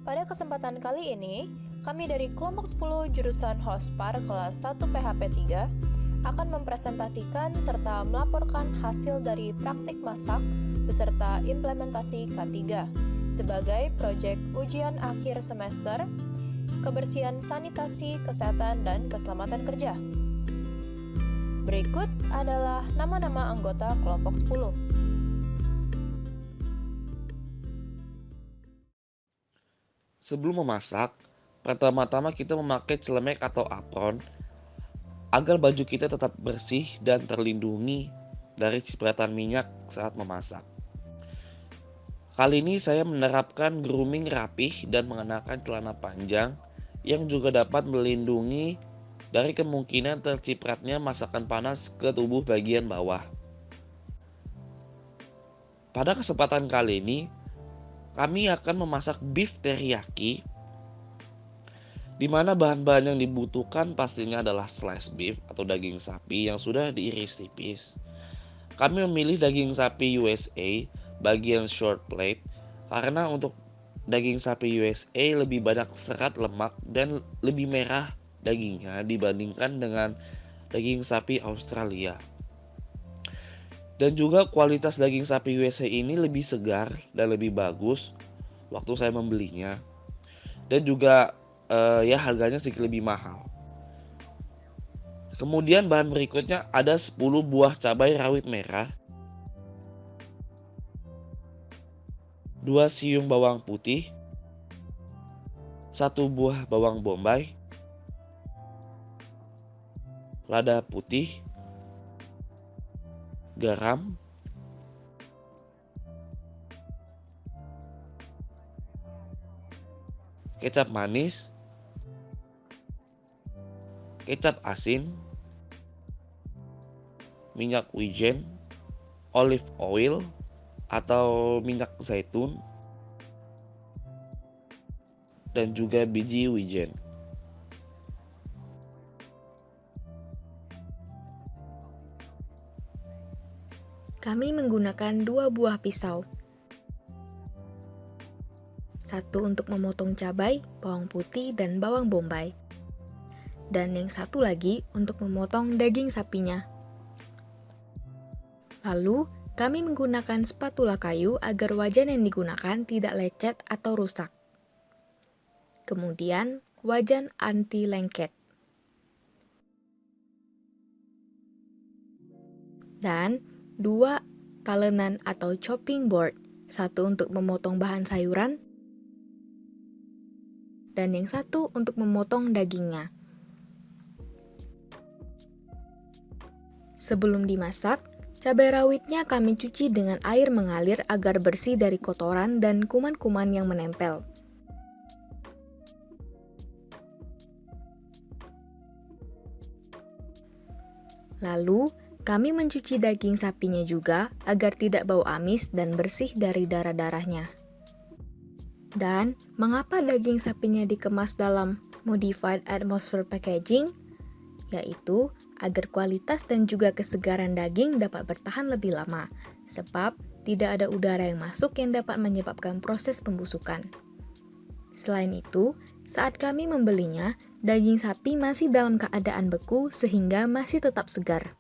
Pada kesempatan kali ini, kami dari kelompok 10 jurusan Hospar kelas 1 PHP 3 akan mempresentasikan serta melaporkan hasil dari praktik masak beserta implementasi K3 sebagai proyek ujian akhir semester kebersihan sanitasi, kesehatan, dan keselamatan kerja. Berikut adalah nama-nama anggota kelompok 10. Sebelum memasak, pertama-tama kita memakai celemek atau apron agar baju kita tetap bersih dan terlindungi dari cipratan minyak saat memasak. Kali ini saya menerapkan grooming rapih dan mengenakan celana panjang yang juga dapat melindungi dari kemungkinan tercipratnya masakan panas ke tubuh bagian bawah. Pada kesempatan kali ini, kami akan memasak beef teriyaki, di mana bahan-bahan yang dibutuhkan pastinya adalah slice beef atau daging sapi yang sudah diiris tipis. Kami memilih daging sapi USA bagian short plate karena untuk daging sapi USA lebih banyak serat lemak dan lebih merah dagingnya dibandingkan dengan daging sapi Australia. Dan juga kualitas daging sapi USA ini lebih segar dan lebih bagus waktu saya membelinya. Dan juga ya harganya sedikit lebih mahal. Kemudian bahan berikutnya ada 10 buah cabai rawit merah, 2 siung bawang putih, 1 buah bawang bombay, lada putih, garam, kecap manis, kecap asin, minyak wijen, olive oil atau minyak zaitun, dan juga biji wijen. Kami menggunakan 2 buah pisau. Satu untuk memotong cabai, bawang putih, dan bawang bombay. Dan yang satu lagi untuk memotong daging sapinya. Lalu, kami menggunakan spatula kayu agar wajan yang digunakan tidak lecet atau rusak. Kemudian, wajan anti lengket. Dan 2 talenan atau chopping board, satu untuk memotong bahan sayuran, dan yang satu untuk memotong dagingnya. Sebelum dimasak, cabai rawitnya kami cuci dengan air mengalir agar bersih dari kotoran dan kuman-kuman yang menempel. Lalu, kami mencuci daging sapinya juga agar tidak bau amis dan bersih dari darah-darahnya. Dan, mengapa daging sapinya dikemas dalam modified atmosphere packaging? Yaitu agar kualitas dan juga kesegaran daging dapat bertahan lebih lama, sebab tidak ada udara yang masuk yang dapat menyebabkan proses pembusukan. Selain itu, saat kami membelinya, daging sapi masih dalam keadaan beku sehingga masih tetap segar.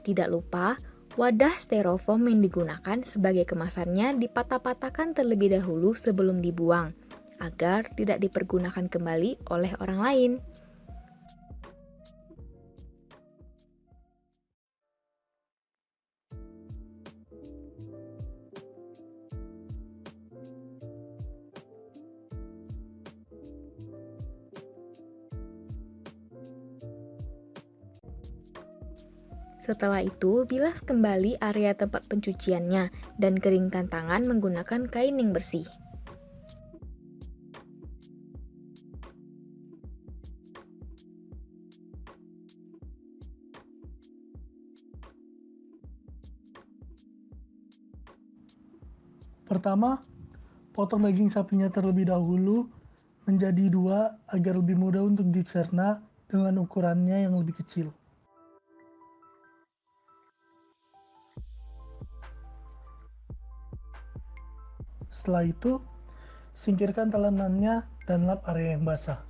Tidak lupa, wadah styrofoam yang digunakan sebagai kemasannya dipatah-patahkan terlebih dahulu sebelum dibuang, agar tidak dipergunakan kembali oleh orang lain. Setelah itu, bilas kembali area tempat pencuciannya dan keringkan tangan menggunakan kain yang bersih. Pertama, potong daging sapinya terlebih dahulu menjadi 2 agar lebih mudah untuk dicerna dengan ukurannya yang lebih kecil. Setelah itu, singkirkan telanannya dan lap area yang basah.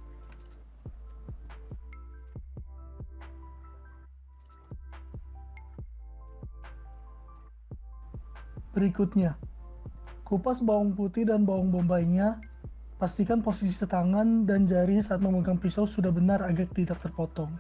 Berikutnya, kupas bawang putih dan bawang bombaynya. Pastikan posisi tangan dan jari saat memegang pisau sudah benar agar tidak terpotong.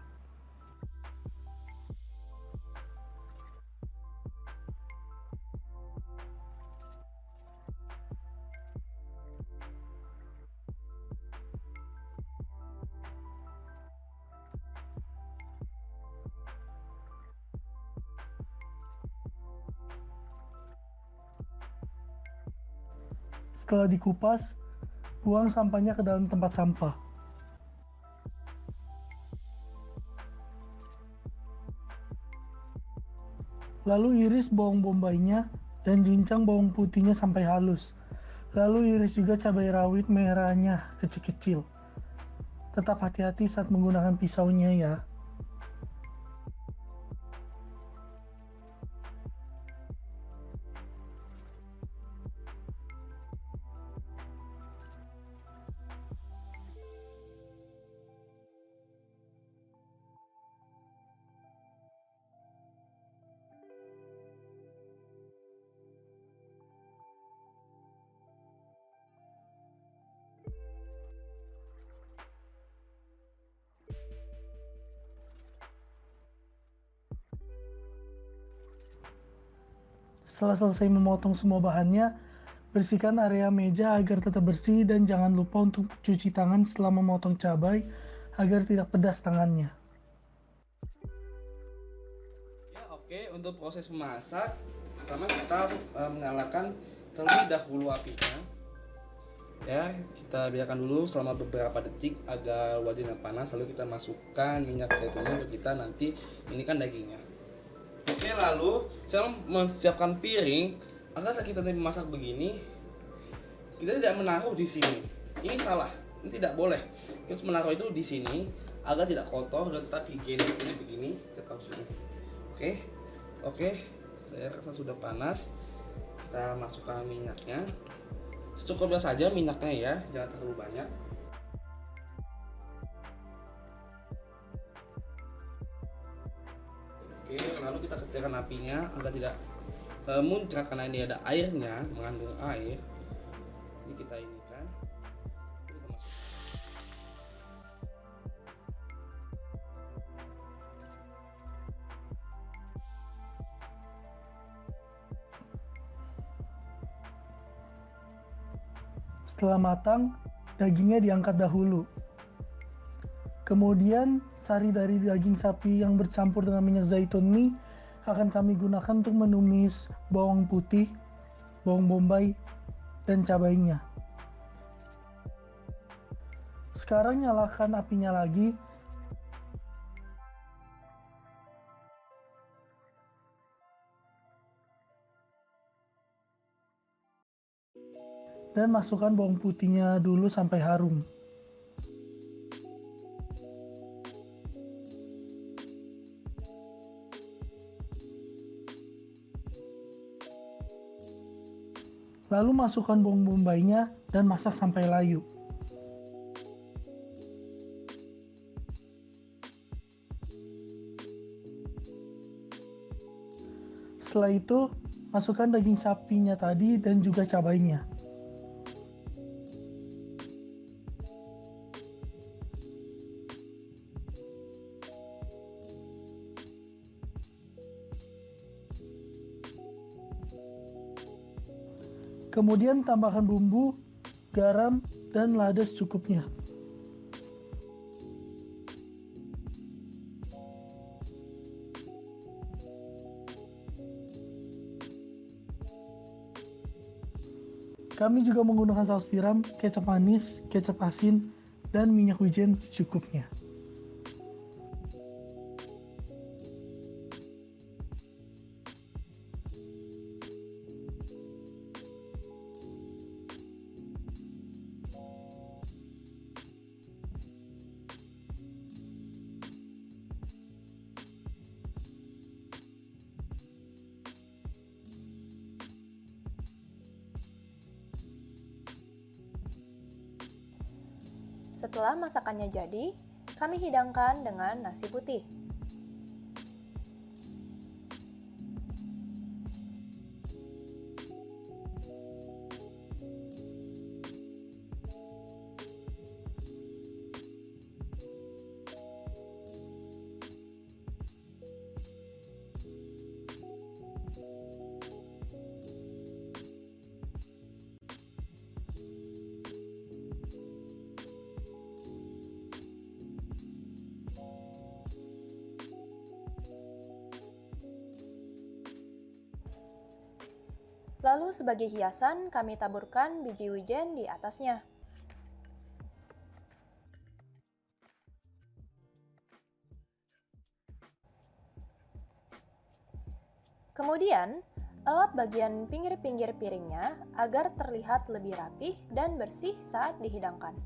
Setelah dikupas, buang sampahnya ke dalam tempat sampah. Lalu iris bawang bombaynya dan cincang bawang putihnya sampai halus. Lalu iris juga cabai rawit merahnya kecil-kecil. Tetap hati-hati saat menggunakan pisaunya ya. Setelah selesai memotong semua bahannya, bersihkan area meja agar tetap bersih dan jangan lupa untuk cuci tangan setelah memotong cabai agar tidak pedas tangannya. Ya, oke, untuk proses memasak, pertama kita menyalakan terlebih dahulu apinya. Ya, kita biarkan dulu selama beberapa detik agar wadahnya panas, lalu kita masukkan minyak zaitunnya untuk kita nanti ini kan dagingnya. Oke, lalu saya mempersiapkan piring agar saat kita nanti memasak begini, kita tidak menaruh di sini. Ini salah, ini tidak boleh. Kita harus menaruh itu di sini agar tidak kotor dan tetap higienis. Ini begini, kita taruh sini. Oke, saya rasa sudah panas. Kita masukkan minyaknya. Secukupnya saja minyaknya ya, jangan terlalu banyak. Oke, lalu kita kecilkan apinya agar tidak muncrat karena ini ada airnya, mengandung air. Ini kita ini kan. Kita masuk. Setelah matang, dagingnya diangkat dahulu. Kemudian, sari dari daging sapi yang bercampur dengan minyak zaitun ini akan kami gunakan untuk menumis bawang putih, bawang bombay, dan cabainya. Sekarang nyalakan apinya lagi. Dan masukkan bawang putihnya dulu sampai harum. Lalu masukkan bawang bombaynya dan masak sampai layu. Setelah itu, masukkan daging sapinya tadi dan juga cabainya. Kemudian tambahkan bumbu, garam, dan lada secukupnya. Kami juga menggunakan saus tiram, kecap manis, kecap asin, dan minyak wijen secukupnya. Setelah masakannya jadi, kami hidangkan dengan nasi putih. Lalu sebagai hiasan, kami taburkan biji wijen di atasnya. Kemudian, elap bagian pinggir-pinggir piringnya agar terlihat lebih rapih dan bersih saat dihidangkan.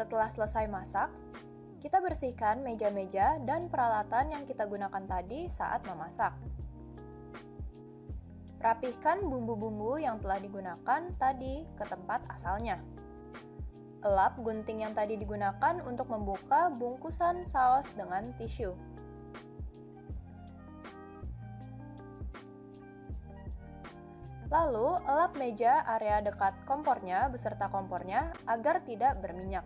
Setelah selesai masak, kita bersihkan meja-meja dan peralatan yang kita gunakan tadi saat memasak. Rapihkan bumbu-bumbu yang telah digunakan tadi ke tempat asalnya. Elap gunting yang tadi digunakan untuk membuka bungkusan saus dengan tisu. Lalu, elap meja area dekat kompornya beserta kompornya agar tidak berminyak.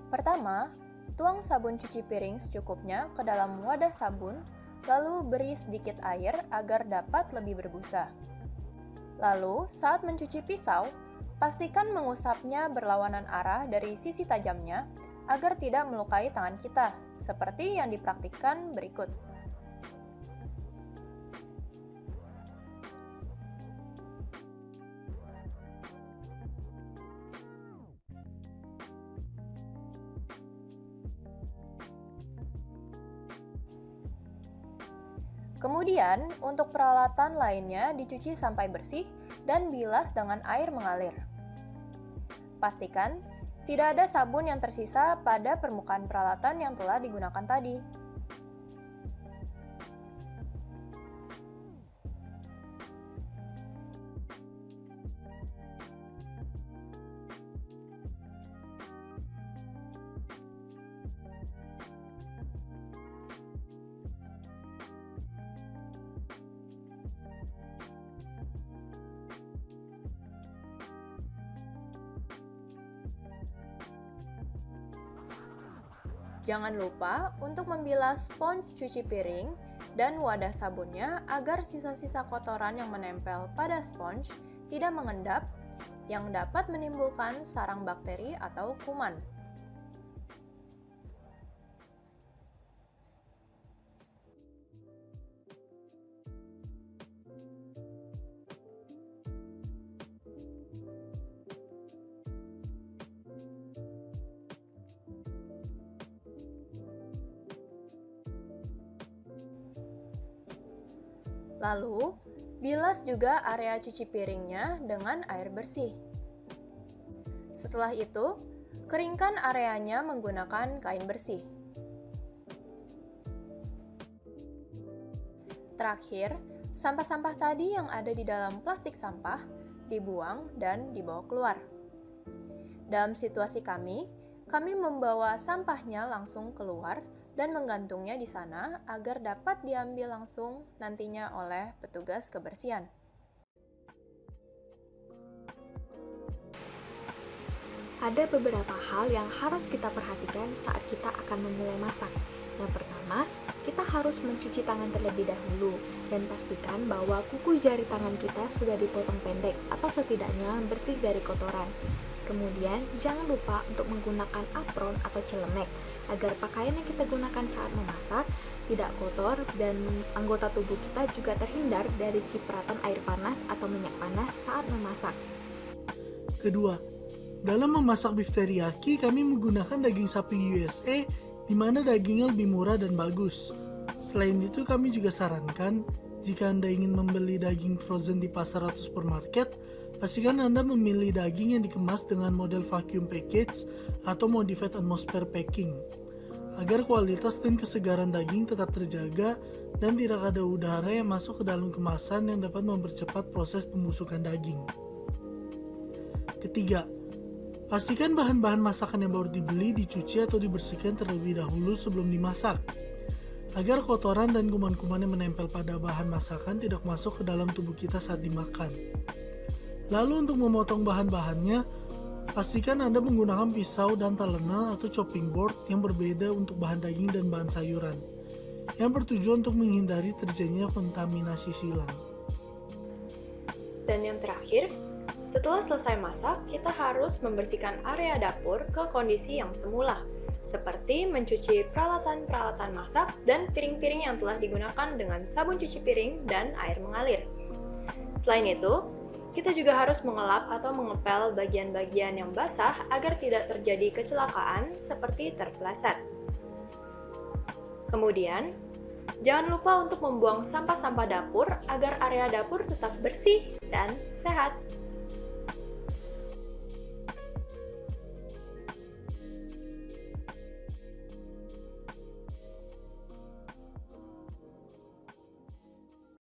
Pertama, tuang sabun cuci piring secukupnya ke dalam wadah sabun, lalu beri sedikit air agar dapat lebih berbusa. Lalu, saat mencuci pisau, pastikan mengusapnya berlawanan arah dari sisi tajamnya agar tidak melukai tangan kita, seperti yang dipraktikkan berikut. Kemudian, untuk peralatan lainnya dicuci sampai bersih dan bilas dengan air mengalir. Pastikan tidak ada sabun yang tersisa pada permukaan peralatan yang telah digunakan tadi. Jangan lupa untuk membilas spons cuci piring dan wadah sabunnya agar sisa-sisa kotoran yang menempel pada spons tidak mengendap yang dapat menimbulkan sarang bakteri atau kuman. Lalu, bilas juga area cuci piringnya dengan air bersih. Setelah itu, keringkan areanya menggunakan kain bersih. Terakhir, sampah-sampah tadi yang ada di dalam plastik sampah dibuang dan dibawa keluar. Dalam situasi kami membawa sampahnya langsung keluar dan menggantungnya di sana agar dapat diambil langsung nantinya oleh petugas kebersihan. Ada beberapa hal yang harus kita perhatikan saat kita akan memulai masak. Yang pertama, kita harus mencuci tangan terlebih dahulu dan pastikan bahwa kuku jari tangan kita sudah dipotong pendek atau setidaknya bersih dari kotoran. Kemudian, jangan lupa untuk menggunakan apron atau celemek agar pakaian yang kita gunakan saat memasak tidak kotor dan anggota tubuh kita juga terhindar dari cipratan air panas atau minyak panas saat memasak. Kedua, Dalam memasak beef teriyaki, kami menggunakan daging sapi USA, di mana dagingnya lebih murah dan bagus. Selain itu, kami juga sarankan, jika Anda ingin membeli daging frozen di pasar atau supermarket, pastikan Anda memilih daging yang dikemas dengan model vacuum package atau modified atmosphere packing, agar kualitas dan kesegaran daging tetap terjaga dan tidak ada udara yang masuk ke dalam kemasan yang dapat mempercepat proses pembusukan daging. Ketiga, pastikan bahan-bahan masakan yang baru dibeli dicuci atau dibersihkan terlebih dahulu sebelum dimasak, agar kotoran dan kuman-kuman yang menempel pada bahan masakan tidak masuk ke dalam tubuh kita saat dimakan. Lalu untuk memotong bahan-bahannya, pastikan Anda menggunakan pisau dan talena atau chopping board yang berbeda untuk bahan daging dan bahan sayuran, yang bertujuan untuk menghindari terjadinya kontaminasi silang. Dan yang terakhir, setelah selesai masak, kita harus membersihkan area dapur ke kondisi yang semula, seperti mencuci peralatan-peralatan masak dan piring-piring yang telah digunakan dengan sabun cuci piring dan air mengalir. Selain itu, kita juga harus mengelap atau mengepel bagian-bagian yang basah agar tidak terjadi kecelakaan seperti terpeleset. Kemudian, jangan lupa untuk membuang sampah-sampah dapur agar area dapur tetap bersih dan sehat.